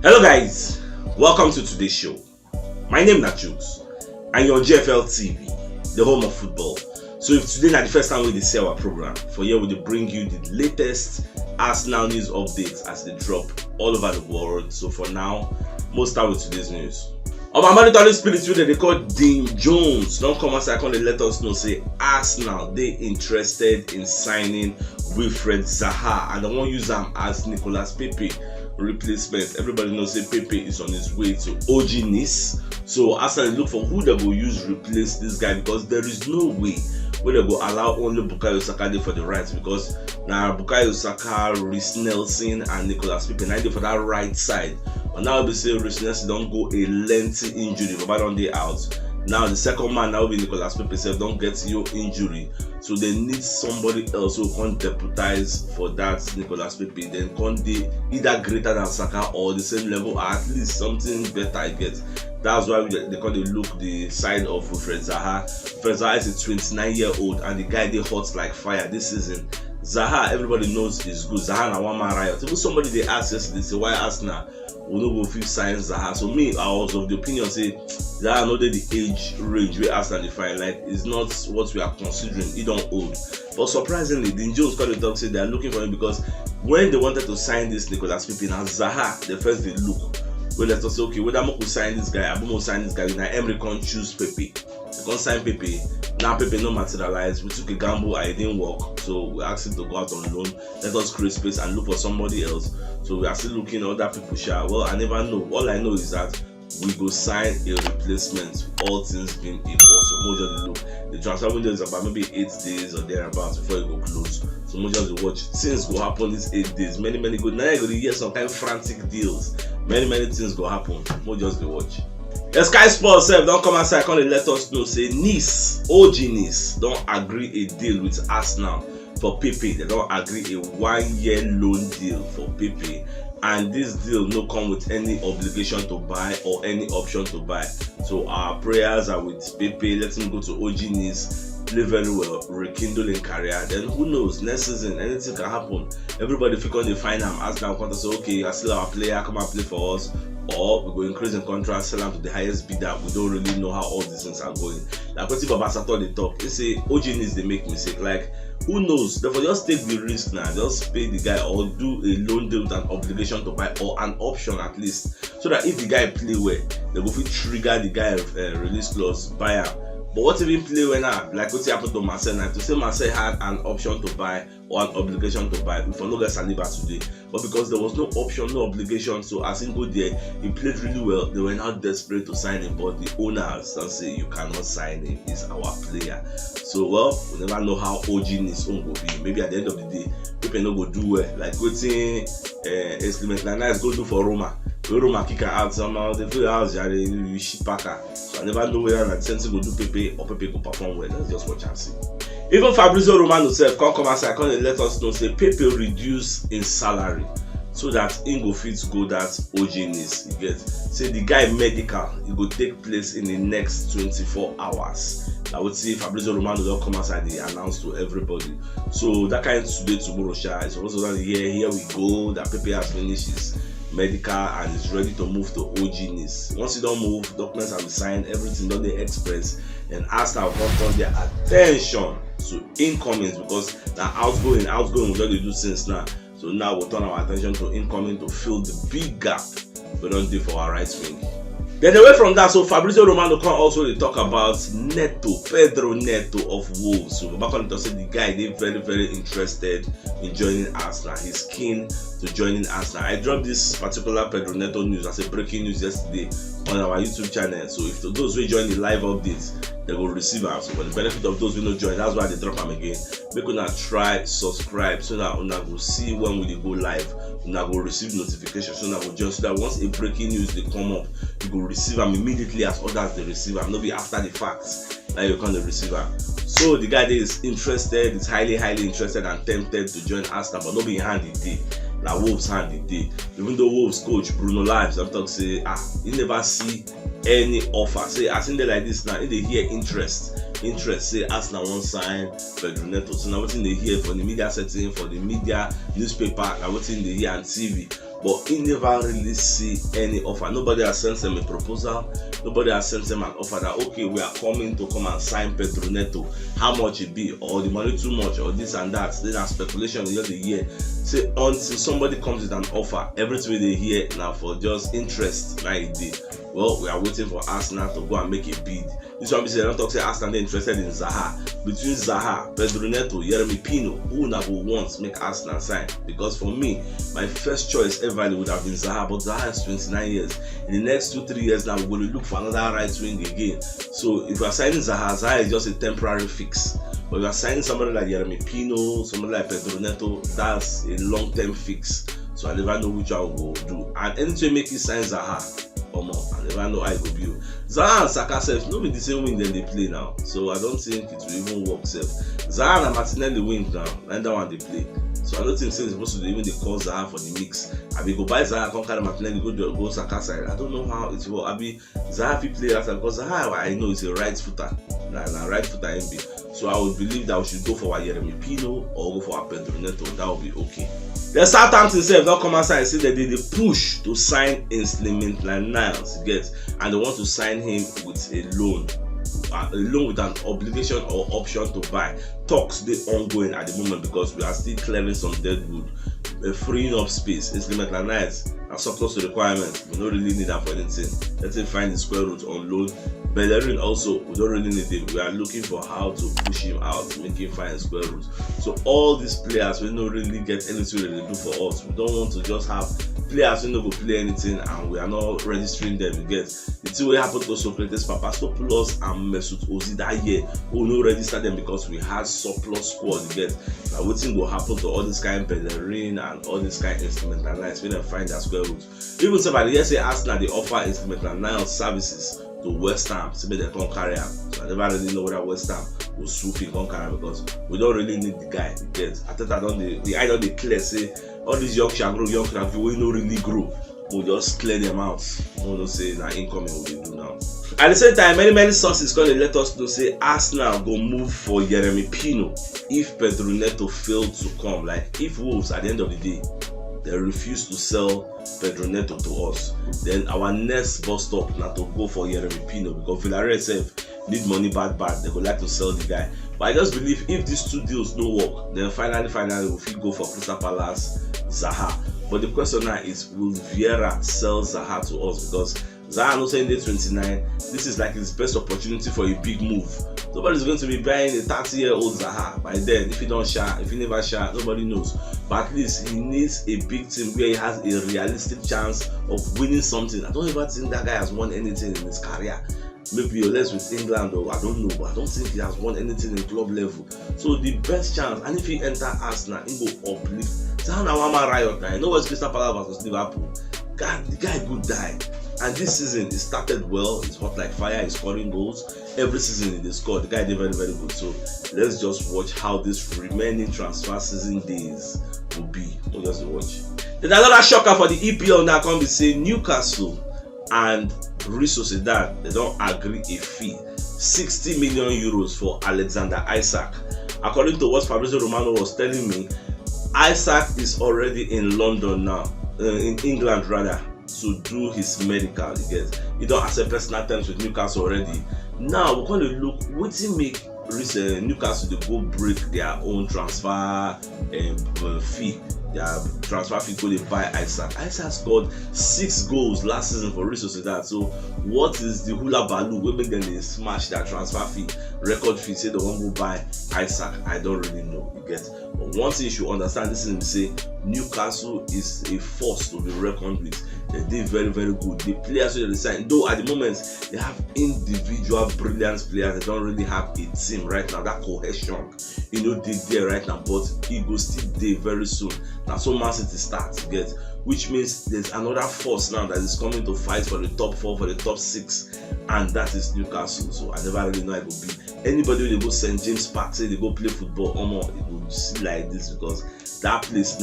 Hello guys, welcome to today's show. My name is CHUKS and you're on JFL TV, the home of football. So if today is the first time we see our program, for here we bring you the latest Arsenal news updates as they drop all over the world. So for now, most start with today's news. On my monitoring spirit today, they call Dean Jones. Don't come outside, come and let us know. Say Arsenal, they interested in signing Wilfred Zaha, and they won't use him as Nicolas Pepe replacement. Everybody knows say Pepe is on his way to OG Nice. So Arsenal look for who they will use to replace this guy, because there is no way where they will allow only Bukayo Saka for the right, because now Bukayo Saka, Reece Nelson and Nicolas Pepe now for that right side. But now they say Reece Nelson don't go a lengthy injury, but on the out. Now the second man now will be Nicolas Pepe self don't get your injury. So they need somebody else who can deputize for that Nicolas Pepe. Then can they either greater than Saka or the same level, or at least something better I get. That's why they call they look the side of Wilfred Zaha. Wilfred Zaha is a 29-year-old and the guy they hot like fire this season. Zaha, everybody knows is good. Zaha na one man riot. Even somebody they asked yesterday, say why Arsenal will not go fit sign Zaha. So me, I was of the opinion say Zaha know the age range where Arsenal define like is not what we are considering. He don't old. But surprisingly, Dean Jones called the talk say they are looking for him, because when they wanted to sign this Nicolas Pepe and Zaha, the first they look. Well, let's say okay, whether I'm going to sign this guy, I'm going to sign this guy. Now Emery can't choose Pepe. They can't sign Pepe. Now Pepe no materialize. We took a gamble and it didn't work. So we asked him to go out on loan. Let us create space and look for somebody else. So we are still looking at other people. Well, I never know. All I know is that we go sign a replacement, all things being equal. So more just look. The transfer window is about maybe 8 days or thereabouts before it go close. So more just watch. Things go happen these 8 days. Many good. Now you go to hear some kind of frantic deals. Many things go happen. More just go watch. The Sky Sports don't come outside, come and let us know. Say Nice, OG Nice, don't agree a deal with Arsenal for Pepe. They don't agree a 1-year loan deal for Pepe. And this deal no come with any obligation to buy or any option to buy. So our prayers are with Pepe. Let him go to OG Nice, play very well, rekindle in career. Then who knows, next season anything can happen. Everybody feel when they find him, ask them to say okay, I still our player, come and play for us, or we go increase in contract, sell them to the highest bidder. We don't really know how all these things are going. Like what if Babasato they talk, they say OG Nice they make mistake. Like who knows? Therefore, just take the risk now. Just pay the guy or do a loan deal with an obligation to buy or an option at least, so that if the guy play well, they go fit trigger the guy release clause, buy him. But what if he play well now? Like what happened to Marcel now? To say Marcel had an option to buy or an obligation to buy, we for no get Saliba today. But because there was no option, no obligation, so as he go there, he played really well. They were not desperate to sign him, but the owners don't say you cannot sign him. He's our player. So well, we never know how OG Nice own go be. Maybe at the end of the day, people no go do well. Like waiting, Esclement nice go do for Roma. Roma kick out somehow. They do house, you ship packer. So I never know whether that sense go do Pepe or Pepe go perform well. Let's just watch and see. Even Fabrizio Romano himself come outside, come and let us know say Pepe reduce in salary so that he go fit go that OG Nice. You get say the guy medical it go take place in the next 24 hours. I would say Fabrizio Romano will come outside and announce to everybody. So that kind of today tomorrow is also here we go that Pepe has finished his medical and is ready to move to OG Nice. Once you don't move, documents have been signed, everything done the express, and Arsenal will turn their attention to incomings, because now outgoing we don't do since now. So now we'll turn our attention to incoming to fill the big gap we don't do for our right wing. Then away from that, so Fabrizio Romano can also talk about Pedro Neto of Wolves. So back on it, said the guy they very interested in joining Arsenal. He's keen to joining Arsenal. I dropped this particular Pedro Neto news as a breaking news yesterday on our YouTube channel. So if those who join the live updates, they will receive them. So for the benefit of those who don't join, that's why they drop them again. Make una try subscribe so that una will see when we go live. Una will receive notifications. So that will just that once a breaking news they come up, you will receive them immediately as others they receive them. Not be after the facts. Now you can't receive them. So the guy is interested, is highly interested and tempted to join Arsenal, but not be in handy day. Now Wolves handy day. Even though Wolves coach Bruno Lives, I'm talking say he never see any offer. Say as in there like this now, in they hear interest say Arsenal won't sign Pedro Neto. So now what in they hear for the media setting, for the media newspaper, now what in they hear and TV. but he never really see any offer. Nobody has sent them a proposal. Nobody has sent them an offer that, okay, we are coming to come and sign Pedro Neto. How much it be, or the money too much, or this and that. Then a speculation in the year. Say until somebody comes with an offer, everything they hear now for just interest. Now it did. Well, we are waiting for Arsenal to go and make a bid. This one be say, don't talk say Arsenal they're interested in Zaha. Between Zaha, Pedro Neto, Jeremy Pino, who now will want to make Arsenal sign? Because for me, my first choice ever would have been Zaha, but Zaha is 29 years. In the next 2-3 years now, we're going to look for another right wing again. So if we are signing Zaha, Zaha is just a temporary fix. But if you are signing somebody like Jeremy Pino, somebody like Pedro Neto, that's a long-term fix. So I never know which I will do. And anything make it sign Zaha, I never know how it will be. Zaha and Saka self, no be the same wing than they play now. So I don't think it will even work self. Zaha and Martinelli wing now, and that one they play. So I don't think it's supposed to even they call Zaha for the mix. I be go buy Zaha, come carry Martinelli, go Saka side. I don't know how it will. I be Zaha play after because Zaha I know is a right footer. Nah, right footer MB. So I would believe that we should go for a Jeremy Pino or go for a Pedro Neto. That would be okay. The Southampton self don't come outside and say that they push to sign Maitland-Niles, and they want to sign him with a loan with an obligation or option to buy. Talks they ongoing at the moment because we are still clearing some dead wood, freeing up space. Maitland-Niles are surplus to requirements. We don't really need that for anything. Let's say find the square root on loan. Bellerin also, we don't really need him. We are looking for how to push him out, make him find square roots. So all these players will not really get anything they do for us. We don't want to just have players who don't go play anything and we are not registering them. The thing will happen to Socrates, Papastopoulos and Mesut Ozil that year. We will not register them because we had surplus squad. Now what thing will happen to all this kind of Bellerin and all this kind of Maitland-Niles when they find their square roots. Even somebody here say Arsenal they offer Maitland-Niles services to West Ham, so they can't carry him. So I never really know whether West Ham will swoop in, can't carry him because we don't really need the guy. I think I don't declare say all these young crowd we don't really grow. We'll just clear them out. We don't say that incoming will be do now. At the same time, many sources going to let us know say Arsenal go move for Jeremy Pino if Pedro Neto failed to come. Like if Wolves at the end of the day they refuse to sell Pedro Neto to us, then our next bus stop now to go for Jeremy Pino because Villarreal itself need money bad. They would like to sell the guy. But I just believe if these two deals don't work, then finally we'll go for Crystal Palace, Zaha. But the question now is, will Vieira sell Zaha to us? Because Zaha no saying day 29, this is like his best opportunity for a big move. Nobody's going to be buying a 30-year-old Zaha by then. If he don't share, if he never share, nobody knows. But at least he needs a big team where he has a realistic chance of winning something. I don't ever think that guy has won anything in his career. Maybe less with England or I don't know, but I don't think he has won anything in club level. So the best chance, and if he enter Arsenal, he go uplift. Zaha na one man riot now. You know what's Crystal Palace versus Liverpool? God, the guy good die. And this season, it started well. It's hot like fire. He's scoring goals. Every season he scored. The guy did very, very good. So let's just watch how this remaining transfer season days will be. We'll just watch. Then another shocker for the EPL now come be say Newcastle and Real Sociedad, they don't agree a fee. 60 million euros for Alexander Isak. According to what Fabrizio Romano was telling me, Isak is already in London now, in England rather, to do his medical. He don't accept personal terms with Newcastle already. Now we're going to look what he make Newcastle to go break their own transfer fee. Their transfer fee go they buy Isak. Isak scored 6 goals last season for Real Sociedad. So what is the hula baloo? We make them they smash their transfer fee, record fee. Say they won't go buy Isak. I don't really know. You get. But one thing you should understand: this is to say Newcastle is a force to be reckoned with. They did very, very good. The players who they sign, though at the moment they have individual brilliant players, they don't really have a team right now. That cohesion, they there right now, but it will still there very soon. Now, so Man City starts, which means there's another force now that is coming to fight for the top 4, for the top 6, and that is Newcastle. So I never really know it will be. Anybody when they go St. James Park, say they go play football, it will see like this because that place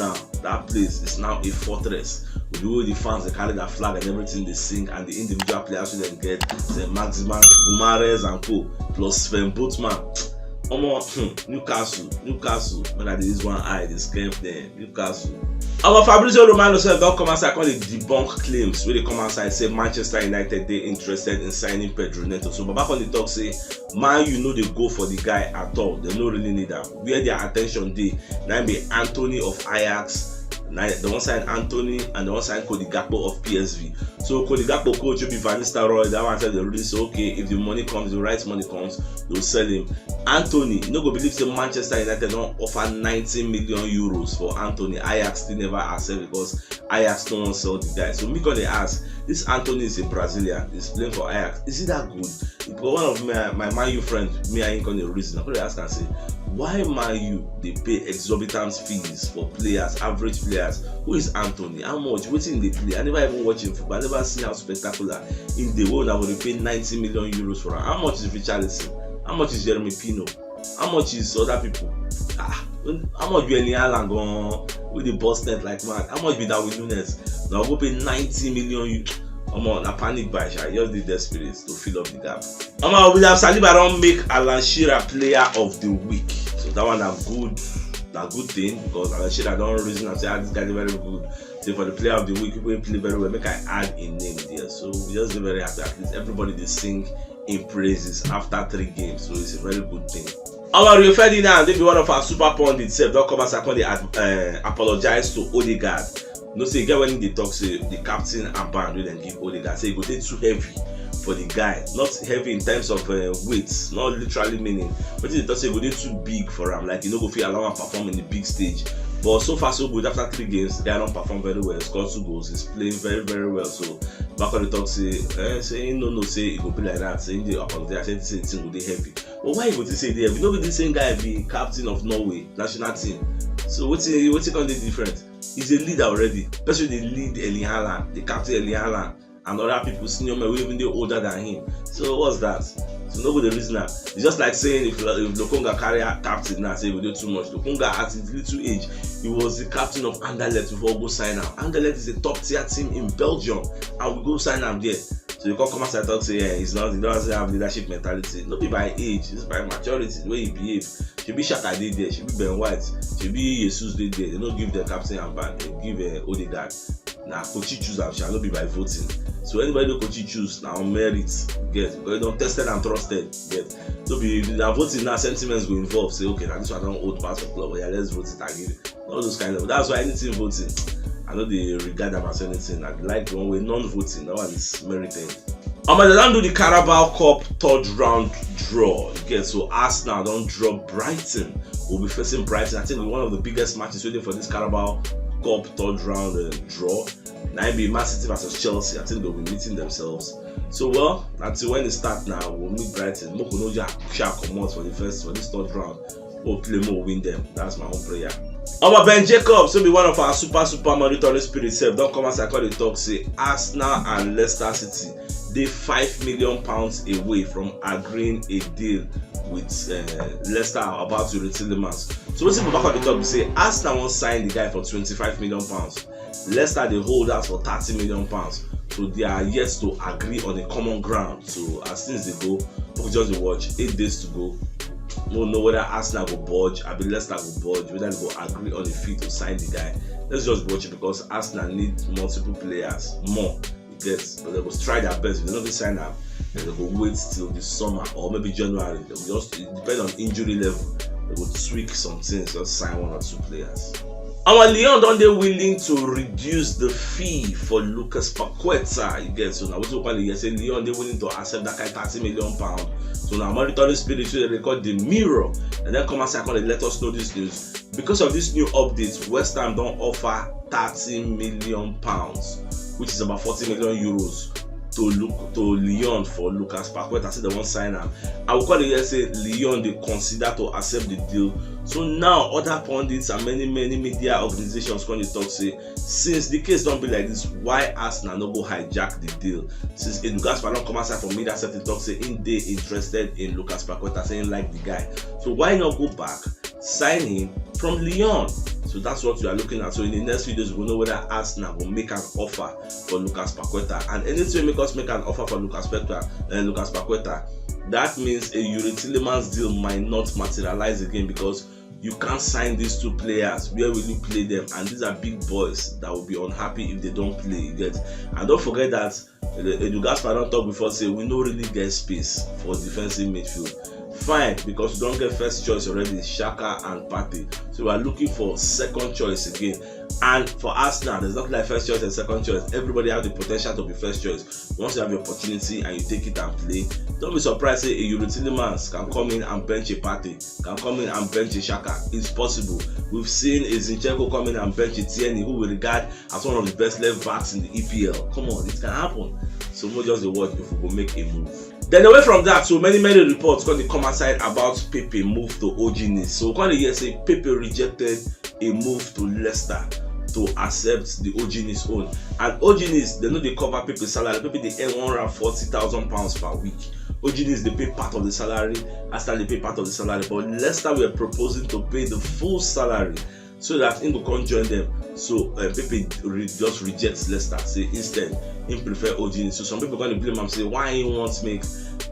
is now a fortress. With all the fans, they carry that flag and everything they sing, and the individual players who then get the Maximan, Gumares and co, plus Sven Botman. Newcastle. When I did this one eye, they scam them. Newcastle. Our Fabrizio Romano said don't come outside, they debunk claims where they come outside say Manchester United they interested in signing Pedro Neto. So back on the talk say man, you know they go for the guy at all. They don't really need that. Where their attention they now be Anthony of Ajax. The one side Anthony and the one side Cody Gakpo of PSV. So Cody Gakpo coach will be Van Nistelrooy. That one said they really say okay, if the money comes, the right money comes, they'll sell him. Anthony, no go believe say Manchester United don't offer 90 million euros for Anthony. Ajax still never accept because Ajax don't want to sell the guy. So me they ask, this Anthony is a Brazilian, he's playing for Ajax. Is it that good? Because one of my Man U friend, me I ain't gonna reason. I'm gonna ask and say, why Man U they pay exorbitant fees for players, average players? Who is Anthony? How much? Waiting they play? I never even watch him football. I never seen how spectacular in the world. I would pay 90 million euros for him. How much is Richarlison? How much is Jeremy Pino? How much is other people? How much be any Alan gone with the boss net like mad? How much be that with Nunes? Now go pay 90 million. A panic buy. I just did desperate to fill up the gap. We have Saliba don't make Alan Shearer player of the week. So that one a good thing because Alan Shearer don't reason and say this guy is very good. So for the player of the week, people play very well. Make I add a name there. So we just be very happy. At least everybody they sing in praises after 3 games. So it's a very good thing. Our Rio Ferdinand, they be one of our super pundits. Don't come and second they apologize to Odegaard. No say get when they talk say the captain and band will then give Odegaard say he go take too heavy for the guy, not heavy in terms of weight, not literally meaning, but they talk say he go take too big for him, like you know go feel allow him perform in the big stage. But so far so good. After 3 games, the guy don't perform very well. Scored 2 goals. He's playing very very well. So back on the talk say saying no say it go be like that. Saying the apologize, saying the thing go be heavy. But why you go to say they heavy? Nobody the same guy be captain of Norway national team. So what's it gonna be different? He's a leader already. Especially the lead Erling Haaland, the captain Erling Haaland, and other people senior men even they older than him. So what's that? So nobody reason that. It's just like saying if Lokonga carry a captain now say we do too much. Lokonga at his little age, he was the captain of Anderlecht before we go sign out. Anderlecht is a top tier team in Belgium, and we go sign him there. So you can't come outside and talk say he doesn't have leadership mentality. Not be by age, it's by maturity, the way he behave. She be Shaka did there, she be Ben White, she be Jesus did there. They don't give the captain and band, they give Odegaard. Now coach choose and shall not be by voting. So anybody who coach choose now on merit get because you don't tested and trusted get. So be the voting now sentiments go involved. Say okay, now this one don't hold pass for club, but yeah, let's vote it and give it. All those kind of that's why anything voting. I know they regard them as anything. I like one way non-voting. That one is merited. They don't do the Carabao Cup 3rd round draw. Okay, so Arsenal don't draw Brighton. We'll be facing Brighton. I think one of the biggest matches waiting for this Carabao Cup 3rd round draw. Now it be Man City versus Chelsea. I think they'll be meeting themselves. So well, until when it starts now, we'll meet Brighton. Mokonoja shall come out for this 3rd round. We'll play more, win them. That's my own prayer. Ben Jacobs will be one of our super monitoring spirits. Don't come as I call the talk. Say Arsenal and Leicester City. They £5 million away from agreeing a deal with Leicester about to retain the match. So when people back on the talk, we say Arsenal won't sign the guy for £25 million. Leicester they hold us for £30 million. So they are yet to agree on a common ground. So as things they go, we'll just watch 8 days to go. We'll know whether Arsenal will budge, I mean Leicester will budge, whether they will agree on a fee to sign the guy. Let's just watch it because Arsenal need multiple players, more. But they will try their best. If they don't sign up, then they will wait till the summer or maybe January. They will just depend on injury level. They will tweak some things, just sign 1 or 2 players. Our Lyon don't they willing to reduce the fee for Lucas Paqueta? You get so now what you call it? Say Lyon they willing to accept that kind of £30 million. So now monitoring spirit they record the mirror and then come and say let us know this news. Because of this new update, West Ham don't offer £30 million, which is about 40 million euros to Lyon for Lucas Paqueta. Say they won't sign him. I will call it say Lyon they consider to accept the deal. So now other pundits and many media organizations come to talk say since the case don't be like this, why Arsenal no go hijack the deal? Since Lucas Paqueta come outside from media set to talk say in they interested in Lucas Paqueta, saying like the guy. So why not go back, sign him from Lyon? So that's what we are looking at. So in the next videos, we'll know whether Arsenal will make an offer for Lucas Paqueta. And anything make us make an offer for Lucas Paqueta, that means a Yuri Tillemans deal might not materialize again, because you can't sign these two players. Where will you play them? And these are big boys that will be unhappy if they don't play. You get? And don't forget that Newcastle don't talk before, say we don't really get space for defensive midfield. Fine, because we don't get first choice already, Xhaka and Pepe. So we are looking for second choice again. And for Arsenal, there's not like first choice and second choice. Everybody has the potential to be first choice. Once you have the opportunity and you take it and play, don't be surprised say a Yuri Tillemans can come in and bench a Pepe, can come in and bench a Xhaka. It's possible. We've seen a Zinchenko come in and bench a Tierney, who we regard as one of the best left backs in the EPL. Come on, it can happen. So we'll just watch if we will make a move. Then away from that, so many reports going to come aside about Pepe move to OG Nice. So going to hear say Pepe rejected a move to Leicester to accept the OG Nice own. And OG Nice, they know they cover Pepe's salary. Pepe they earn £140,000 per week. OG Nice they pay part of the salary, Arsenal they pay part of the salary, but Leicester were proposing to pay the full salary so that he can join them. So Pepe just rejects Leicester. Say instead he prefer OG Nice. So some people going to blame him, say why he wants to make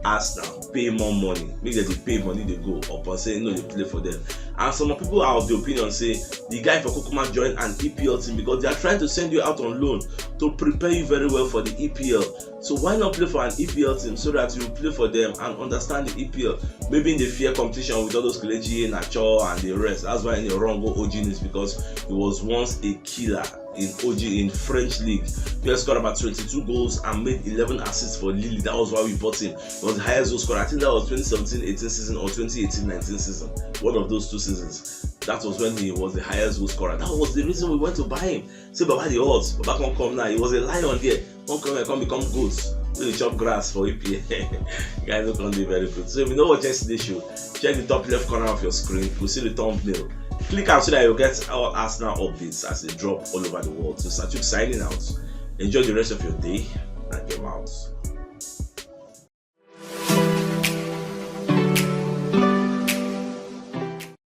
Arsenal pay more money, make them they pay money they go up and say no they play for them. And some people are of the opinion say the guy for Kokoma joined an EPL team because they are trying to send you out on loan to prepare you very well for the EPL. So why not play for an EPL team so that you play for them and understand the EPL? Maybe in the fair competition with all those Kelechi, Nacho and the rest. That's why in the wrong go OG is because he was once a killer in OG in French league. He scored about 22 goals and made 11 assists for Lille. That was why we bought him. He was the highest goal scorer. I think that was 2017-18 season or 2018-19 season. One of those two seasons. That was when he was the highest goal scorer. That was the reason we went to buy him. Say, Baba the odds. Baba can't come now. He was a lion there. Don't come and become goods. Really chop grass for EPA. Guys don't do very good. So if you know what yesterday's show, check the top left corner of your screen. You'll see the thumbnail. Click out so that you'll get all Arsenal updates as they drop all over the world. So CHUKS signing out. Enjoy the rest of your day and get out.